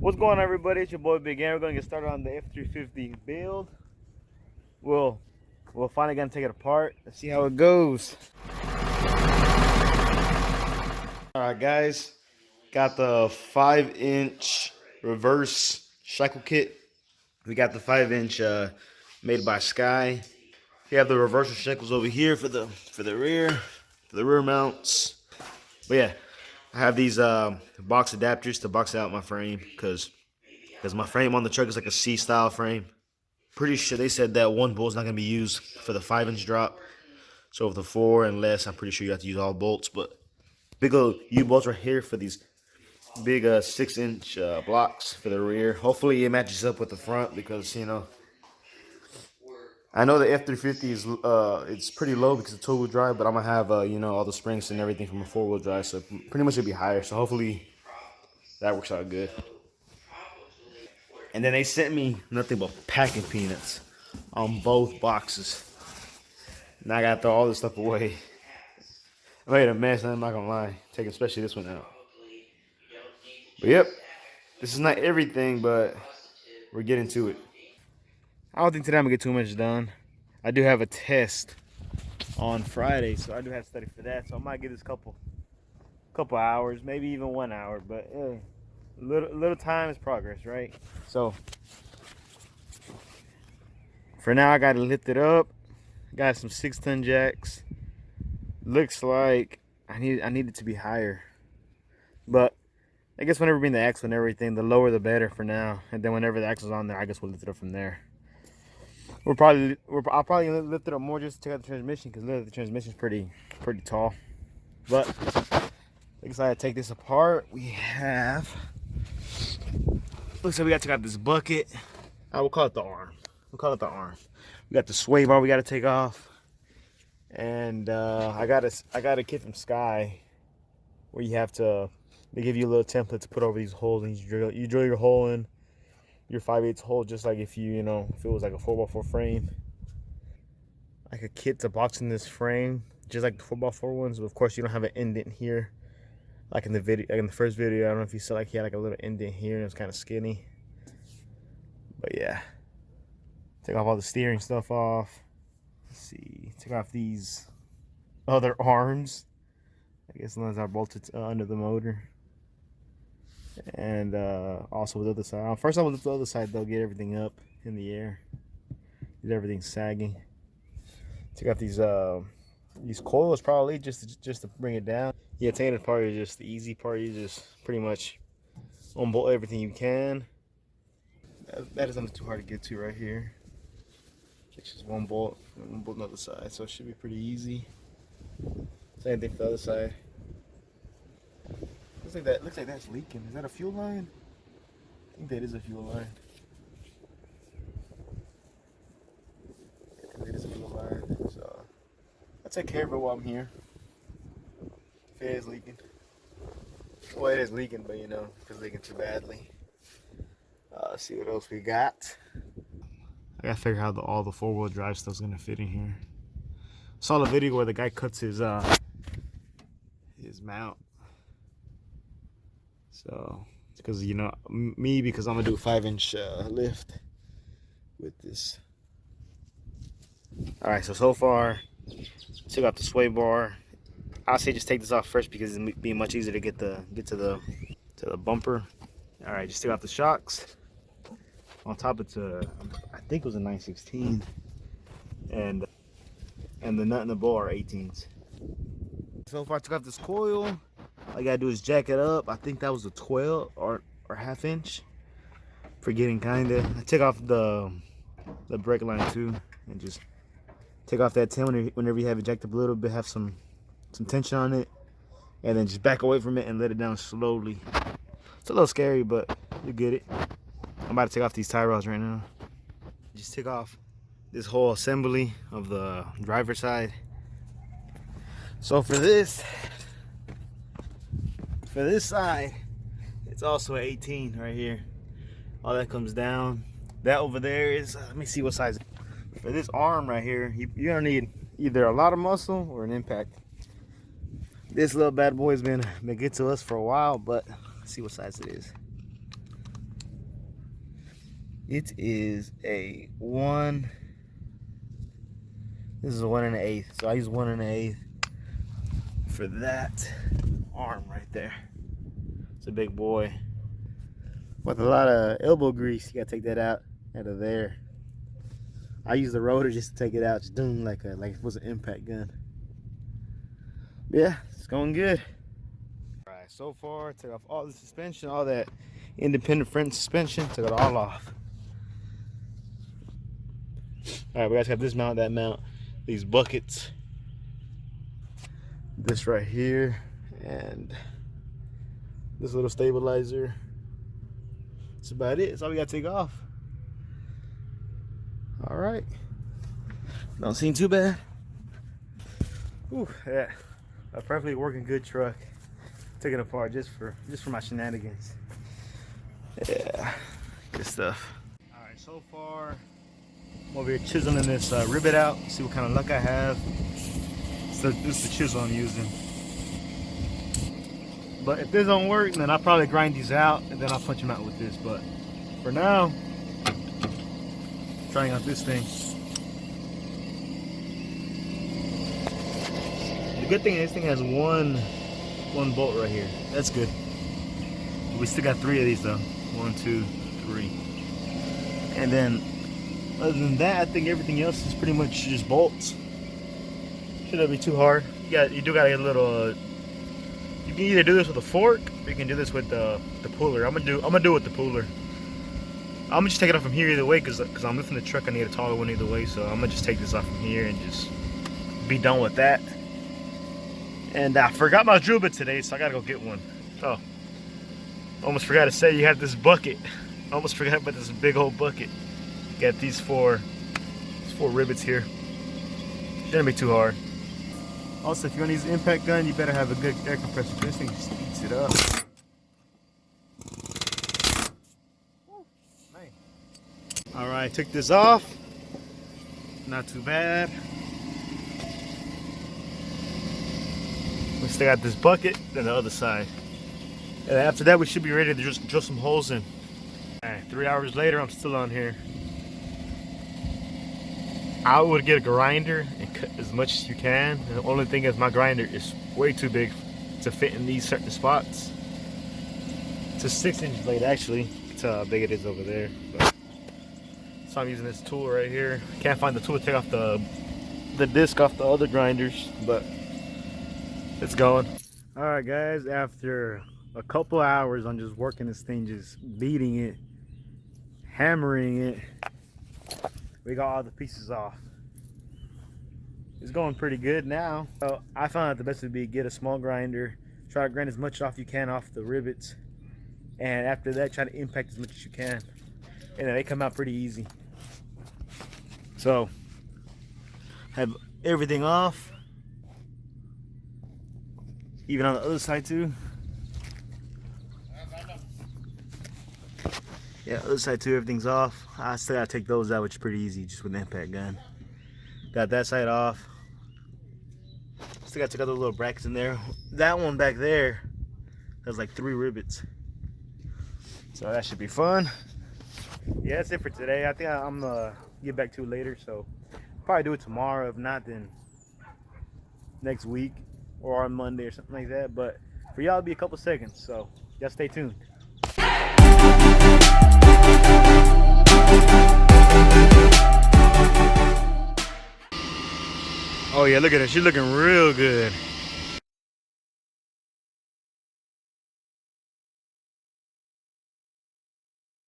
What's going on, everybody? It's your boy Big Aaron. We're gonna get started on the F350 build. We're finally gonna take it apart. Let's see how it goes. All right, guys, got the 5-inch reverse cycle kit. We got the 5-inch made by Sky. We have the reversal shackles over here for the rear mounts. But yeah, I have these box adapters to box out my frame because my frame on the truck is like a C style frame. Pretty sure they said that one bolt's not gonna be used for the 5-inch drop. So with the 4 and less, I'm pretty sure you have to use all bolts. But big old U-bolts right here for these big 6-inch blocks for the rear. Hopefully it matches up with the front because I know the F350 is it's pretty low because it's 2-wheel drive, but I'm gonna have all the springs and everything from a 4-wheel drive, so pretty much it'll be higher. So hopefully that works out good. And then they sent me nothing but packing peanuts on both boxes. Now I gotta throw all this stuff away. I made a mess, I'm not gonna lie. Taking especially this one out. But yep, this is not everything, but we're getting to it. I don't think today I'm gonna get too much done. I do have a test on Friday, so I do have to study for that. So I might give this couple hours, maybe even 1 hour. But yeah, little time is progress, right? So for now, I gotta lift it up. Got some 6-ton jacks. Looks like I need it to be higher, but I guess whenever we bring the axle and everything, the lower the better for now. And then whenever the axle's on there, I guess we'll lift it up from there. I'll probably lift it up more just to check out the transmission because the transmission's pretty tall. But looks like I take this apart. Looks like we got to take out this bucket. I will call it the arm. We'll call it the arm. We got the sway bar we got to take off, and I got a kit from Sky where they give you a little template to put over these holes, and you drill your hole in your 5/8 hole, just like if if it was like a 4x4 frame, like a kit to box in this frame, just like the 4x4 ones. But of course, you don't have an indent here, like in the video, like in the first video. I don't know if you saw, like he had like a little indent here, and it was kind of skinny. But yeah, take off all the steering stuff off. Let's see, take off these other arms. I guess the ones are bolted under the motor. And also with the other side. First I will lift the other side though, get everything up in the air. Get everything sagging. Take out these coils probably just to bring it down. Yeah, taking it apart is just the easy part. You just pretty much unbolt everything you can. That is not too hard to get to right here. It's just one bolt on the other side, so it should be pretty easy. Same thing for the other side. Looks like that's leaking. Is that a fuel line? I think that is a fuel line. I think that is a fuel line. So I'll take care of it while I'm here. If it is leaking. Well, it is leaking, but if it's leaking too badly. Let's see what else we got. I gotta figure out how all the 4-wheel drive stuff's gonna fit in here. Saw a video where the guy cuts his mount. So, because because I'm gonna do a 5-inch lift with this. All right, so far, took out the sway bar. I'll say just take this off first because it's being much easier to get to the bumper. All right, just took out the shocks. On top it's I think it was a 916, and the nut and the ball are 18s. So far, I took out this coil. All I gotta do is jack it up. I think that was a 12 or ½ inch. Forgetting kinda. I took off the brake line too, and just take off that 10 whenever you have it jacked up a little bit, have some tension on it, and then just back away from it and let it down slowly. It's a little scary, but you get it. I'm about to take off these tie rods right now. Just took off this whole assembly of the driver's side. So for this side, it's also an 18 right here. All that comes down. That over there is, let me see what size. For this arm right here, you're gonna need either a lot of muscle or an impact. This little bad boy's been good to us for a while, but let's see what size it is. It is a 1. This is a 1 1/8. So I use 1 1/8 for that arm right there. It's a big boy with a lot of elbow grease. You gotta take that out of there. I use the rotor just to take it out, just doing like it was an impact gun. Yeah, it's going good. All right, so far took off all the suspension, all that independent front suspension, took it all off. All right, we guys got this mount, that mount, these buckets, this right here, and this little stabilizer. That's about it. That's all we got to take off. All right, don't seem too bad. Ooh, yeah, a perfectly working good truck. Taking it apart just for my shenanigans. Yeah, good stuff. All right, so far I'm over here chiseling this rivet out. See what kind of luck I have. So this is the chisel I'm using. But if this don't work, then I'll probably grind these out and then I'll punch them out with this. But for now, trying out this thing. The good thing is this thing has one bolt right here. That's good. We still got 3 of these though. 1, 2, 3. And then other than that, I think everything else is pretty much just bolts. Shouldn't be too hard. You do gotta get a little. You can either do this with a fork or you can do this with the puller. I'm gonna do it with the puller. I'm gonna just take it off from here either way because I'm lifting the truck. I need a taller one either way, so I'm gonna just take this off from here and just be done with that. And I forgot my drill bit today, so I gotta go get one. Oh, almost forgot to say you have this bucket. Almost forgot about this big old bucket. Got these four rivets here. Shouldn't be too hard. Also, if you're gonna use an impact gun, you better have a good air compressor. This thing just eats it up. Woo, man. All right, took this off. Not too bad. We still got this bucket, then the other side. And after that, we should be ready to just drill some holes in. All right, 3 hours later, I'm still on here. I would get a grinder and cut as much as you can. And the only thing is my grinder is way too big to fit in these certain spots. It's a 6-inch blade actually. That's how big it is over there. But, so I'm using this tool right here. Can't find the tool to take off the disc off the other grinders, but it's going. All right guys, after a couple hours on just working this thing, just beating it, hammering it, we got all the pieces off. It's going pretty good now. So I found out the best would be get a small grinder, try to grind as much off you can off the rivets, and after that try to impact as much as you can, and then they come out pretty easy. So have everything off, even on the other side too. Yeah, other side too, everything's off. I still gotta take those out, which is pretty easy just with an impact gun. Got that side off. Still gotta take out those little brackets in there. That one back there has like 3 rivets. So that should be fun. Yeah, that's it for today. I think I'm gonna get back to it later, so probably do it tomorrow. If not, then next week or on Monday or something like that. But for y'all, it'll be a couple seconds, so y'all stay tuned. Oh yeah, look at her. She's looking real good.